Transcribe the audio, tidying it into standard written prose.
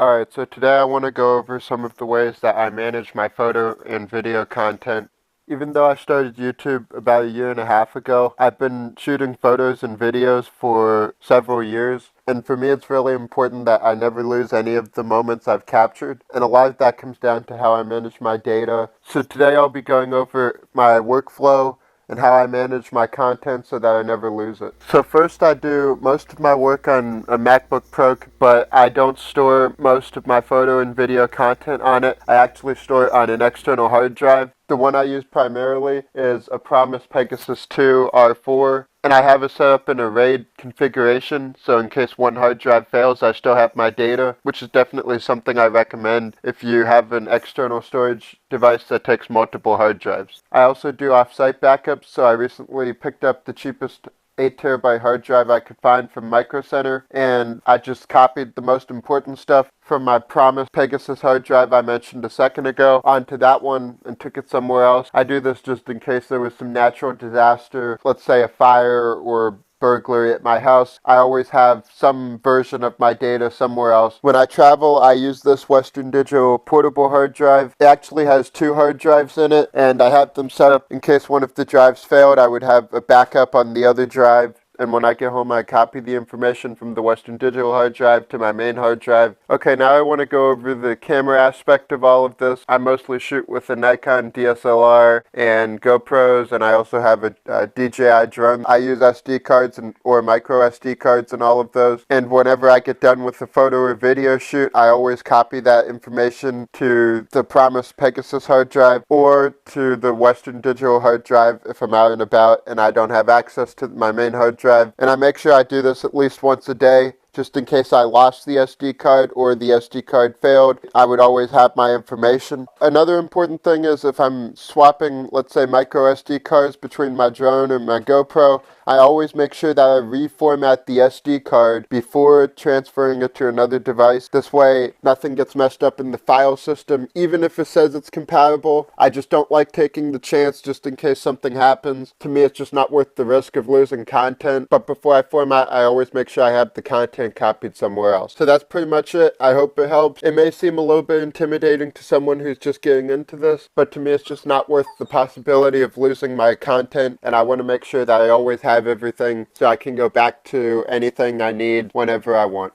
Alright, so today I want to go over some of the ways that I manage my photo and video content. Even though I started YouTube about a year and a half ago, I've been shooting photos and videos for several years. And for me, it's really important that I never lose any of the moments I've captured. And a lot of that comes down to how I manage my data. So today I'll be going over my workflow and how I manage my content so that I never lose it. So first I do most of my work on a MacBook Pro, but I don't store most of my photo and video content on it. I actually store it on an external hard drive. The one I use primarily is a Promise Pegasus 2 R4, and I have it set up in a RAID configuration, so in case one hard drive fails, I still have my data, which is definitely something I recommend if you have an external storage device that takes multiple hard drives. I also do off-site backups, so I recently picked up the cheapest 8 terabyte hard drive I could find from Micro Center, and I just copied the most important stuff from my Promise Pegasus hard drive I mentioned a second ago onto that one and took it somewhere else. I do this just in case there was some natural disaster, let's say a fire or burglary at my house. I always have some version of my data somewhere else. When I travel, I use this Western Digital portable hard drive. It actually has 2 hard drives in it, and I have them set up in case one of the drives failed. I would have a backup on the other drive. And when I get home, I copy the information from the Western Digital hard drive to my main hard drive. Okay, now I want to go over the camera aspect of all of this. I mostly shoot with a Nikon DSLR and GoPros, and I also have a DJI drone. I use SD cards or micro SD cards and all of those. And whenever I get done with a photo or video shoot, I always copy that information to the Promise Pegasus hard drive or to the Western Digital hard drive if I'm out and about and I don't have access to my main hard drive. And I make sure I do this at least once a day, just in case I lost the SD card or the SD card failed. I would always have my information. Another important thing is if I'm swapping, let's say, micro SD cards between my drone and my GoPro, I always make sure that I reformat the SD card before transferring it to another device. This way, nothing gets messed up in the file system, even if it says it's compatible. I just don't like taking the chance just in case something happens. To me, it's just not worth the risk of losing content. But before I format, I always make sure I have the content copied somewhere else. So that's pretty much it. I hope it helps. It may seem a little bit intimidating to someone who's just getting into this, but to me, it's just not worth the possibility of losing my content. And I want to make sure that I always have everything so I can go back to anything I need whenever I want.